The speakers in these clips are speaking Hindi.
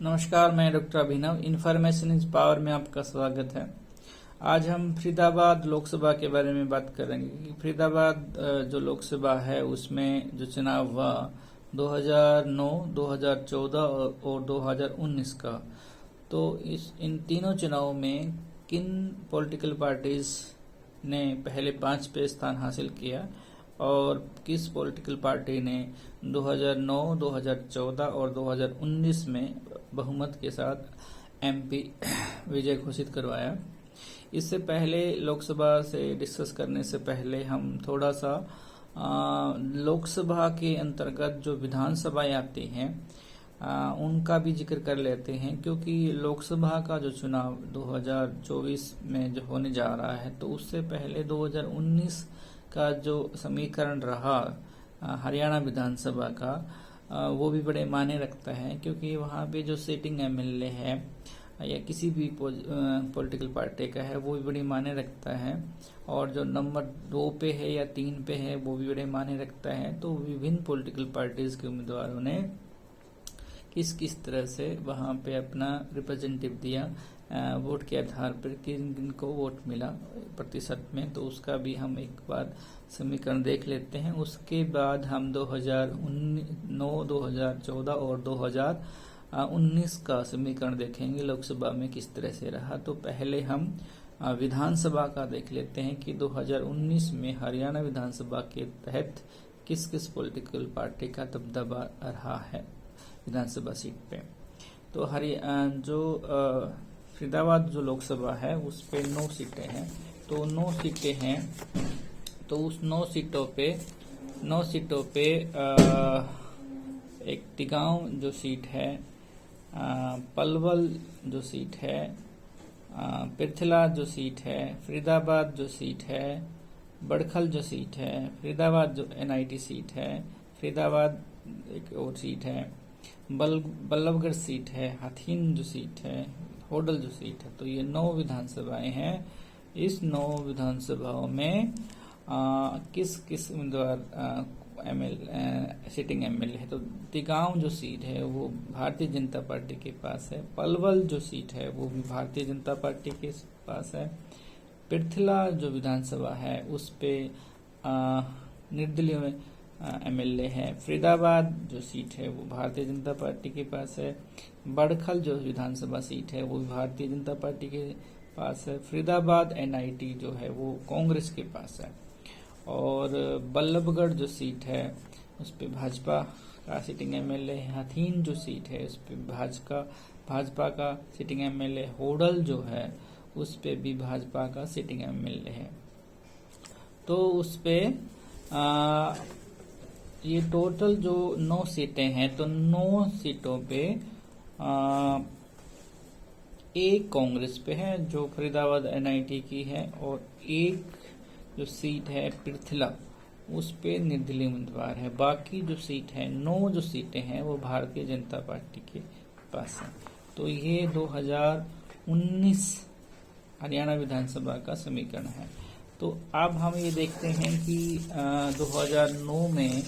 नमस्कार, मैं doctor Abhinav. Information is power में आपका स्वागत है। आज हम फरीदाबाद लोकसभा के बारे में बात करेंगे कि फरीदाबाद जो लोकसभा है उसमें जो चुनाव हुआ 2009, 2014 और 2019 का, तो इन तीनों चुनावों में किन पॉलिटिकल पार्टीज ने पहले 5 पे स्थान हासिल किया और किस पॉलिटिकल पार्टी ने 2009, 2014 और 2019 में बहुमत के साथ एमपी विजय घोषित करवाया। इससे पहले लोकसभा से डिस्कस करने से पहले हम थोड़ा सा लोकसभा के अंतर्गत जो विधानसभाएं आती हैं उनका भी जिक्र कर लेते हैं, क्योंकि लोकसभा का जो चुनाव 2024 में जो होने जा रहा है तो उससे पहले 2019 का जो समीकरण रहा हरियाणा विधानसभा का, वो भी बड़े मायने रखता है, क्योंकि वहाँ पे जो सिटिंग एमएलए है या किसी भी पॉलिटिकल पार्टी का है वो भी बड़ी मायने रखता है, और जो नंबर 2 पे है या 3 पे है वो भी बड़े मायने रखता है। तो विभिन्न पॉलिटिकल पार्टीज के उम्मीदवारों ने किस किस तरह से वहाँ पे अपना रिप्रेजेंटेटिव दिया, वोट के आधार पर किन किन को वोट मिला प्रतिशत में, तो उसका भी हम एक बार समीकरण देख लेते हैं। उसके बाद हम 2009, 2014 और 2019 का समीकरण देखेंगे लोकसभा में किस तरह से रहा। तो पहले हम विधानसभा का देख लेते हैं कि 2019 में हरियाणा विधानसभा के तहत किस किस पॉलिटिकल पार्टी का दबदबा रहा है विधानसभा सीट पे। तो फरीदाबाद जो लोकसभा है उस पे 9 सीटें हैं। तो 9 सीटें हैं, तो उस 9 सीटों पे एक टिगांव जो सीट है, पलवल जो सीट है, पिरथला जो सीट है, फरीदाबाद जो सीट है, बड़खल जो सीट है, फरीदाबाद जो एनआईटी सीट है, फरीदाबाद एक और सीट है, बल्लभगढ़ सीट है, हाथीन जो सीट है, होडल जो सीट है। तो ये 9 विधानसभाएं हैं। इस 9 विधानसभाओं में किस किस उम्मीदवार सिटिंग एमएलए है। तो टिगांव जो सीट है वो भारतीय जनता पार्टी के पास है। पलवल जो सीट है वो भी भारतीय जनता पार्टी के पास है। पिरथला जो विधानसभा है उस पे निर्दलीय में एमएलए है। फरीदाबाद जो सीट है वो भारतीय जनता पार्टी के पास है। बड़खल जो विधानसभा सीट है वो भी भारतीय जनता पार्टी के पास है। फरीदाबाद एनआईटी जो है वो कांग्रेस के पास है। और बल्लभगढ़ जो सीट है उस पे भाजपा का सिटिंग एमएलए है। हाथीन जो सीट है उस पे भाजपा का सिटिंग एमएलए। होडल जो है उस पे भी भाजपा का सिटिंग एमएलए है। तो उस पे ये टोटल जो 9 सीटें हैं, तो 9 सीटों पे एक कांग्रेस पे है जो फरीदाबाद एनआईटी की है, और एक जो सीट है पिरथला उस पे निर्दलीय उम्मीदवार है। बाकी जो सीट है 9 जो सीटें हैं वो भारतीय जनता पार्टी के पास है। तो ये 2019 हरियाणा विधानसभा का समीकरण है। तो अब हम ये देखते हैं कि 2009 में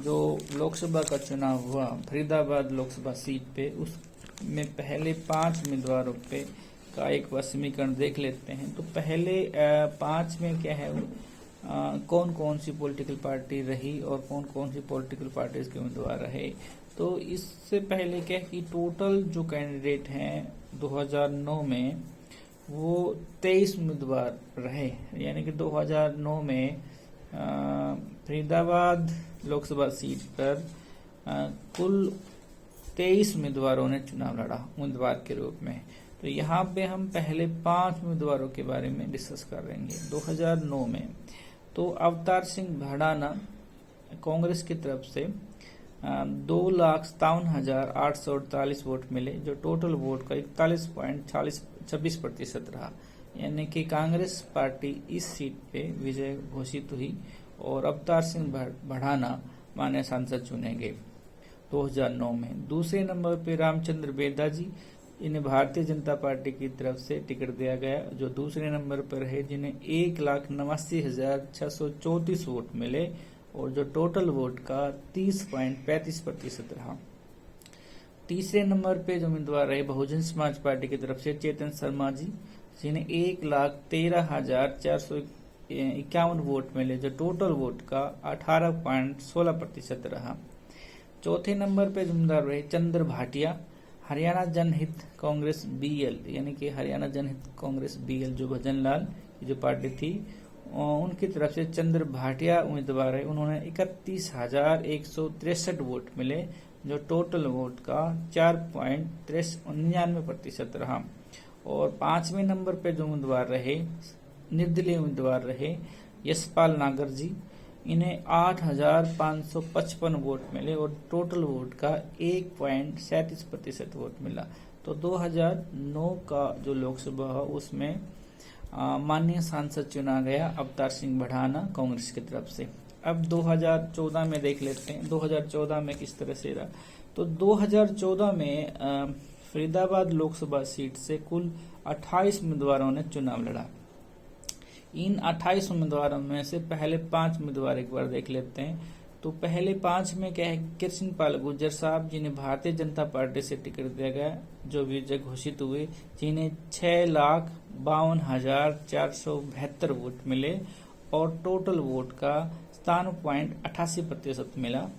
जो लोकसभा का चुनाव हुआ फरीदाबाद लोकसभा सीट पे, उसमें पहले 5 उम्मीदवारों पे का एक बार समीकरण देख लेते हैं। तो पहले 5 में क्या है, कौन कौन सी पॉलिटिकल पार्टी रही और कौन कौन सी पॉलिटिकल पार्टीज के उम्मीदवार रहे। तो इससे पहले क्या है कि टोटल जो कैंडिडेट हैं 2009 में वो 23 उम्मीदवार रहे, यानी कि 2009 में फरीदाबाद लोकसभा सीट पर कुल 23 उम्मीदवारों ने चुनाव लड़ा उम्मीदवार के रूप में। तो यहाँ पे हम पहले 5 उम्मीदवारों के बारे में डिस्कस करेंगे। 2009 में तो अवतार सिंह भड़ाना कांग्रेस की तरफ से 2,57,848 वोट मिले, जो टोटल वोट का 41.26% रहा, यानी कि कांग्रेस पार्टी इस सीट पे विजय घोषित हुई और अवतार सिंह भड़ाना माननीय सांसद चुने गए 2009 में। दूसरे नंबर पे रामचंद्र बेदा जी, इन्हें भारतीय जनता पार्टी की तरफ से टिकट दिया गया, जो दूसरे नंबर पर है, जिन्हें 1,89,634 वोट मिले और जो टोटल वोट का 30.35% रहा। तीसरे नंबर पे जो उम्मीदवार रहे बहुजन समाज पार्टी की तरफ से चेतन शर्मा जी, जिन्हें 1,13,451 वोट मिले, जो टोटल वोट का 18.16% रहा। चौथे नंबर पे उम्मीदवार रहे चंद्र भाटिया, हरियाणा जनहित कांग्रेस बीएल, यानी कि हरियाणा जनहित कांग्रेस बीएल जो भजन लाल की जो पार्टी थी उनकी तरफ से चंद्र भाटिया उम्मीदवार है। उन्होंने 31,163 वोट मिले, जो टोटल वोट का 4.99% रहा। और पांचवें नंबर पे जो उम्मीदवार रहे, निर्दलीय उम्मीदवार रहे यशपाल नागर जी, इन्हें 8,555 वोट मिले और टोटल वोट का 1.37% वोट मिला। तो 2009 का जो लोकसभा है उसमें माननीय सांसद चुना गया अवतार सिंह भड़ाना कांग्रेस की तरफ से। अब 2014 में देख लेते हैं 2014 में किस तरह से रहा। तो 2014 में फरीदाबाद लोकसभा सीट से कुल 28 उम्मीदवारों ने चुनाव लड़ा। इन 28 उम्मीदवारों में से पहले 5 उम्मीदवार एक बार देख लेते हैं। तो पहले 5 में क्या है, कृष्णपाल गुर्जर साहब, जिन्हें भारतीय जनता पार्टी से टिकट दिया गया, जो विजय घोषित हुए, जिन्हें 6,52,472 वोट मिले और टोटल वोट का 97.88% मिला।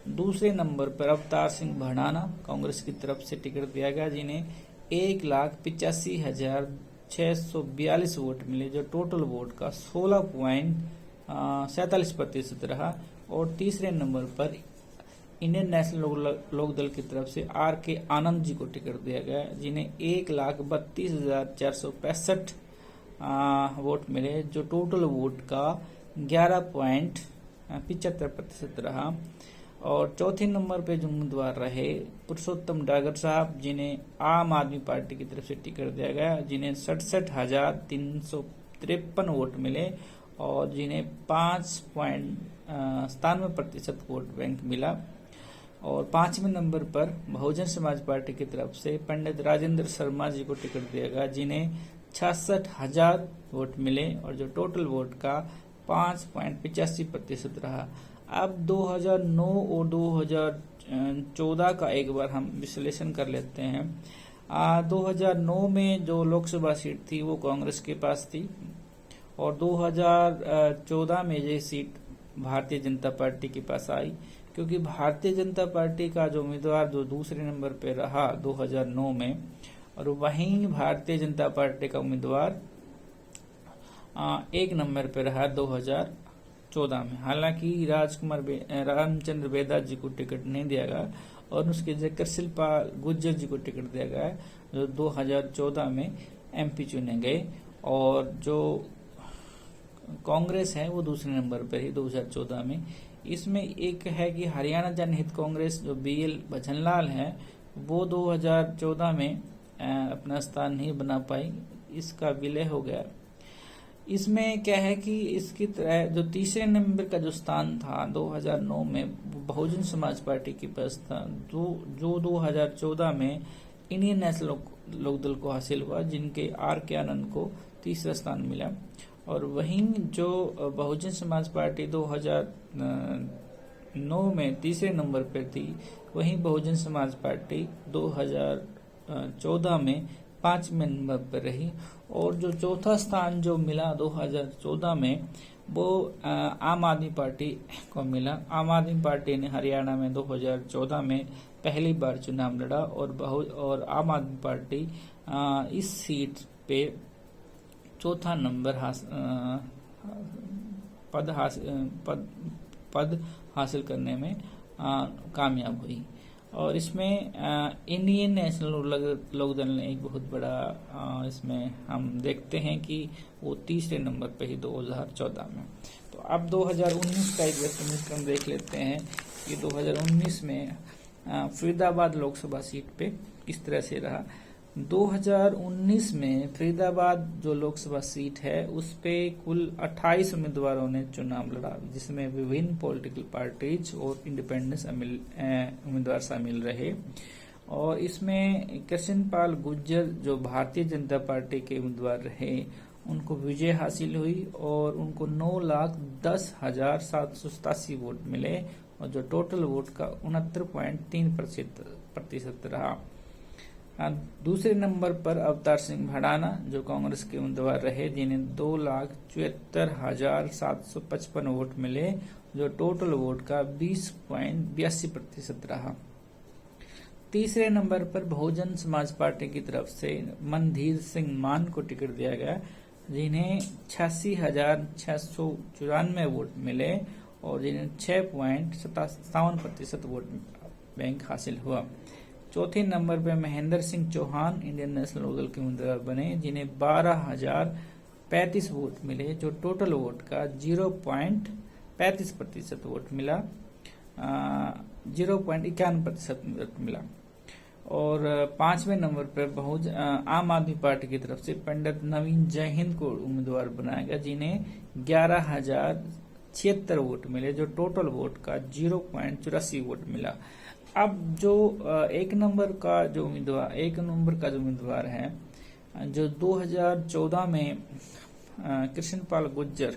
दूसरे नंबर पर अवतार सिंह भड़ाना कांग्रेस की तरफ से टिकट दिया गया, जिन्हें 1,85,642 वोट मिले, जो टोटल वोट का 16.47% रहा। और तीसरे नंबर पर इंडियन नेशनल लोक दल की तरफ से आर के आनंद जी को टिकट दिया गया, जिन्हें 1,32,465 वोट मिले, जो टोटल वोट का 11.75% रहा। और चौथे नंबर पे जो उम्मीदवार रहे पुरुषोत्तम डागर साहब, जिन्हें आम आदमी पार्टी की तरफ से टिकट दिया गया, जिन्हें 67,353 वोट मिले और जिन्हें 5.97% वोट बैंक मिला। और पांचवें नंबर पर बहुजन समाज पार्टी की तरफ से पंडित राजेंद्र शर्मा जी को टिकट दिया गया, जिन्हें 66,000 वोट मिले और जो टोटल वोट का 5.85% रहा। अब 2009 और 2014 का एक बार हम विश्लेषण कर लेते हैं। 2009 में जो लोकसभा सीट थी वो कांग्रेस के पास थी और 2014 में ये सीट भारतीय जनता पार्टी के पास आई, क्योंकि भारतीय जनता पार्टी का जो उम्मीदवार जो दूसरे नंबर पे रहा 2009 में, और वहीं भारतीय जनता पार्टी का उम्मीदवार एक नंबर पे रहा 2014 में। हालांकि रामचंद्र बेदा जी को टिकट नहीं दिया गया और उसके जगह कृष्णपाल गुर्जर जी को टिकट दिया गया, जो 2014 में एमपी चुने गए। और जो कांग्रेस है वो दूसरे नंबर पर ही 2014 में। इसमें एक है कि हरियाणा जनहित कांग्रेस जो बीएल भजनलाल है, वो 2014 में अपना स्थान नहीं बना पाई, इसका विलय हो गया। इसमें क्या है कि इसकी तरह जो तीसरे नंबर का जो स्थान था 2009 में बहुजन समाज पार्टी के पास था, जो 2014 में इंडियन नेशनल लोकदल को हासिल हुआ, जिनके आर के आनंद को तीसरा स्थान मिला। और वहीं जो बहुजन समाज पार्टी 2009 में तीसरे नंबर पर थी, वहीं बहुजन समाज पार्टी 2014 में 5वें नंबर पर रही। और जो चौथा स्थान जो मिला 2014 में वो आम आदमी पार्टी को मिला। आम आदमी पार्टी ने हरियाणा में 2014 में पहली बार चुनाव लड़ा और आम आदमी पार्टी इस सीट पे चौथा नंबर पद हासिल करने में कामयाब हुई। और इसमें इंडियन नेशनल लोकदल ने एक बहुत बड़ा इसमें हम देखते हैं कि वो तीसरे नंबर पे ही 2014 में। तो अब 2019 का एक समीकरण देख लेते हैं कि 2019 में फरीदाबाद लोकसभा सीट पे किस तरह से रहा। 2019 में फरीदाबाद जो लोकसभा सीट है उस पे कुल 28 उम्मीदवारों ने चुनाव लड़ा, जिसमें विभिन्न पॉलिटिकल पार्टीज और इंडिपेंडेंस उम्मीदवार शामिल रहे। और इसमें कृष्णपाल गुर्जर जो भारतीय जनता पार्टी के उम्मीदवार रहे, उनको विजय हासिल हुई और उनको 9,10,787 वोट मिले और जो टोटल वोट का 69.3% प्रतिशत रहा। दूसरे नंबर पर अवतार सिंह भड़ाना जो कांग्रेस के उम्मीदवार रहे, जिन्हें 2,74,755 वोट मिले, जो टोटल वोट का 20.82% रहा। तीसरे नंबर पर बहुजन समाज पार्टी की तरफ से मनधीर सिंह मान को टिकट दिया गया, जिन्हें 86,694 वोट मिले और जिन्हें 6.57% वोट बैंक हासिल हुआ। चौथे नंबर पर महेंद्र सिंह चौहान इंडियन नेशनल लोकदल के उम्मीदवार बने, जिन्हें 12,035 वोट मिले, जो टोटल वोट का 0.35% वोट मिला, 0.51% वोट मिला। और पांचवें नंबर पर आम आदमी पार्टी की तरफ से पंडित नवीन जयहिंद को उम्मीदवार बनाया गया, जिन्हें 11,076 वोट मिले, जो टोटल वोट का 0.84 वोट मिला। अब जो एक नंबर का जो उम्मीदवार है, जो 2014 में कृष्णपाल गुर्जर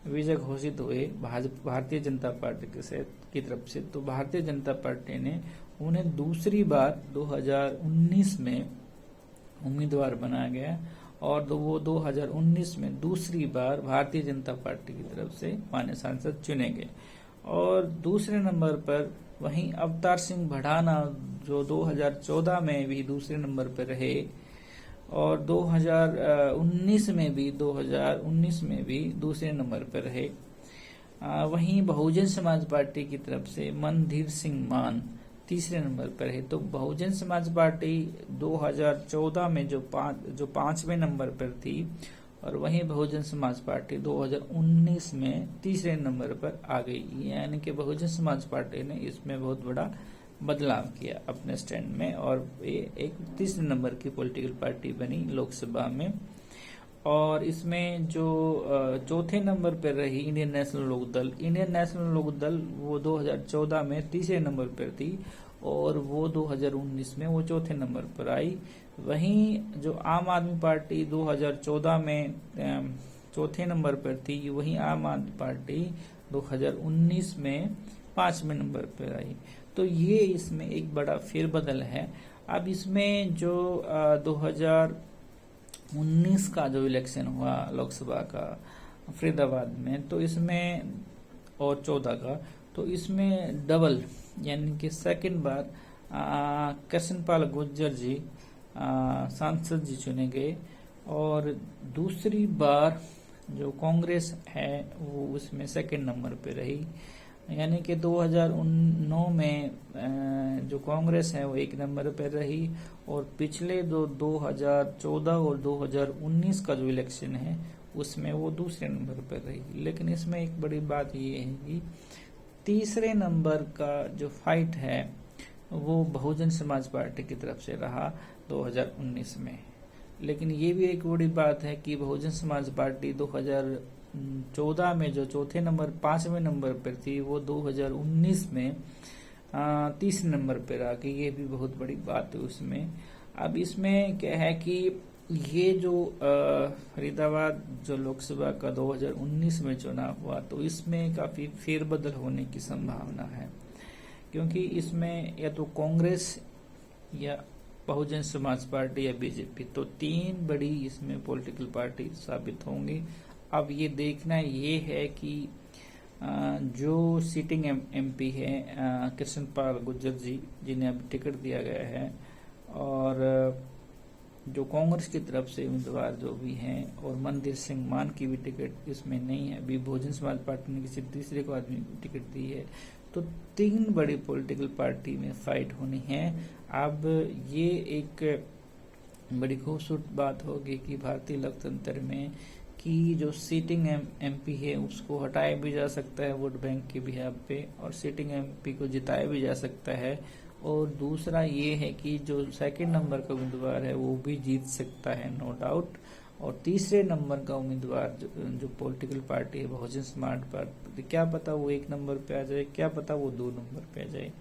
विजय घोषित हुए भारतीय जनता पार्टी की तरफ से, तो भारतीय जनता पार्टी ने उन्हें दूसरी बार 2019 में उम्मीदवार बनाया गया और वो 2019 में दूसरी बार भारतीय जनता पार्टी की तरफ से माननीय सांसद चुने गए। और दूसरे नंबर पर वहीं अवतार सिंह भड़ाना जो 2014 में भी दूसरे नंबर पर रहे और 2019 में भी दूसरे नंबर पर रहे। वहीं बहुजन समाज पार्टी की तरफ से मनधीर सिंह मान तीसरे नंबर पर है। तो बहुजन समाज पार्टी 2014 में जो पांचवें नंबर पर थी और वहीं बहुजन समाज पार्टी 2019 में तीसरे नंबर पर आ गई, यानी कि बहुजन समाज पार्टी ने इसमें बहुत बड़ा बदलाव किया अपने स्टैंड में और ये एक तीसरे नंबर की पॉलिटिकल पार्टी बनी लोकसभा में। और इसमें जो चौथे नंबर पर रही इंडियन नेशनल लोकदल वो 2014 में तीसरे नंबर पर थी और वो 2019 में वो चौथे नंबर पर आई। वहीं जो आम आदमी पार्टी 2014 में चौथे नंबर पर थी, वहीं आम आदमी पार्टी 2019 में पांचवें नंबर पर आई। तो ये इसमें एक बड़ा फेरबदल है। अब इसमें जो 2019 का जो इलेक्शन हुआ लोकसभा का फरीदाबाद में, तो इसमें और 14 का, तो इसमें डबल यानी कि सेकंड बार कृष्णपाल गुर्जर जी सांसद जी चुने गए और दूसरी बार जो कांग्रेस है वो उसमें सेकंड नंबर पे रही। यानी कि 2009 में जो कांग्रेस है वो एक नंबर पर रही और पिछले 2014 और 2019 का जो इलेक्शन है उसमें वो दूसरे नंबर पर रही। लेकिन इसमें एक बड़ी बात ये है कि तीसरे नंबर का जो फाइट है वो बहुजन समाज पार्टी की तरफ से रहा 2019 में। लेकिन ये भी एक बड़ी बात है कि बहुजन समाज पार्टी 2014 में जो चौथे नंबर पांचवें नंबर पर थी वो 2019 में तीसरे नंबर पर आ गई। ये भी बहुत बड़ी बात है उसमें। अब इसमें क्या है कि ये जो फरीदाबाद जो लोकसभा का 2019 में चुनाव हुआ तो इसमें काफी फेरबदल होने की संभावना है, क्योंकि इसमें या तो कांग्रेस या बहुजन समाज पार्टी या बीजेपी, तो तीन बड़ी इसमें पॉलिटिकल पार्टी साबित होंगी। अब ये देखना ये है कि जो सिटिंग एमपी है कृष्णपाल गुर्जर जी जिन्हें अब टिकट दिया गया है और जो कांग्रेस की तरफ से उम्मीदवार जो भी हैं और मनधीर सिंह मान की भी टिकट इसमें नहीं है। अभी बहुजन समाज पार्टी ने किसी तीसरे को आदमी को टिकट दी है। तो तीन बड़ी पॉलिटिकल पार्टी में फाइट होनी है। अब ये एक बड़ी खूबसूरत बात होगी कि भारतीय लोकतंत्र में कि जो सीटिंग एमपी है उसको हटाया भी जा सकता है वोट बैंक के बिहाफ पे और सीटिंग एमपी को जिताया भी जा सकता है। और दूसरा ये है कि जो सेकंड नंबर का उम्मीदवार है वो भी जीत सकता है, नो डाउट। और तीसरे नंबर का उम्मीदवार जो पॉलिटिकल पार्टी है बहुजन समाज पार्टी, क्या पता वो एक नंबर पे आ जाए, क्या पता वो 2 नंबर पे आ जाए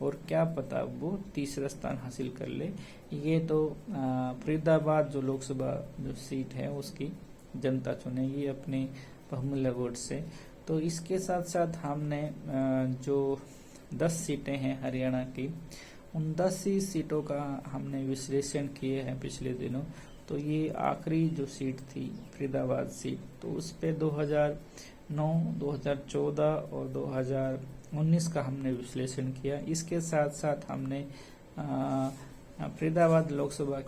और क्या पता वो तीसरा स्थान हासिल कर ले। ये तो फरीदाबाद जो लोकसभा जो सीट है उसकी जनता चुनेगी अपने बहुमूल्य वोट से। तो इसके साथ साथ हमने जो 10 सीटें हैं हरियाणा की उन 10 ही सीटों का हमने विश्लेषण किए हैं पिछले दिनों। तो ये आखिरी जो सीट थी फरीदाबाद सीट, तो उस पे 2009, 2014 और 2019 का हमने विश्लेषण किया। इसके साथ साथ हमने फरीदाबाद लोकसभा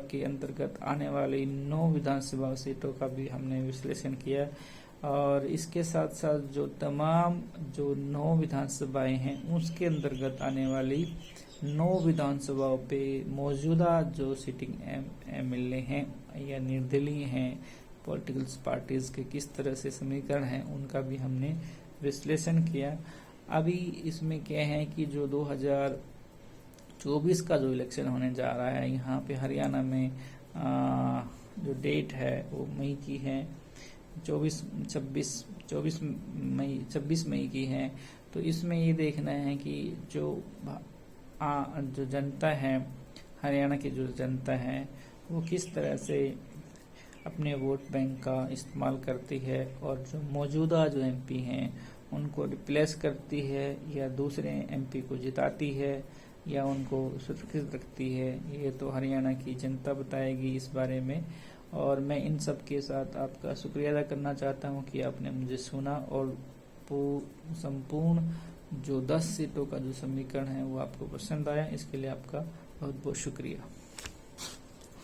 के अंतर्गत आने वाली 9 विधानसभा सीटों का भी हमने विश्लेषण किया। और इसके साथ साथ जो तमाम जो 9 विधानसभाएं हैं उसके अंतर्गत आने वाली 9 विधानसभाओं पे मौजूदा जो सिटिंग एमएलए हैं या निर्दलीय हैं पॉलिटिकल पार्टीज के किस तरह से समीकरण हैं उनका भी हमने विश्लेषण किया। अभी इसमें क्या है कि जो 2024 का जो इलेक्शन होने जा रहा है, यहाँ पे हरियाणा में जो डेट है वो मई की है, 26 मई की है। तो इसमें ये देखना है कि जो जनता है, हरियाणा की जो जनता है वो किस तरह से अपने वोट बैंक का इस्तेमाल करती है और जो मौजूदा जो एमपी हैं उनको रिप्लेस करती है या दूसरे एमपी को जिताती है या उनको सुरक्षित रखती है, ये तो हरियाणा की जनता बताएगी इस बारे में। और मैं इन सब के साथ आपका शुक्रिया अदा करना चाहता हूं कि आपने मुझे सुना और संपूर्ण जो 10 सीटों का जो समीकरण है वो आपको पसंद आया, इसके लिए आपका बहुत बहुत शुक्रिया।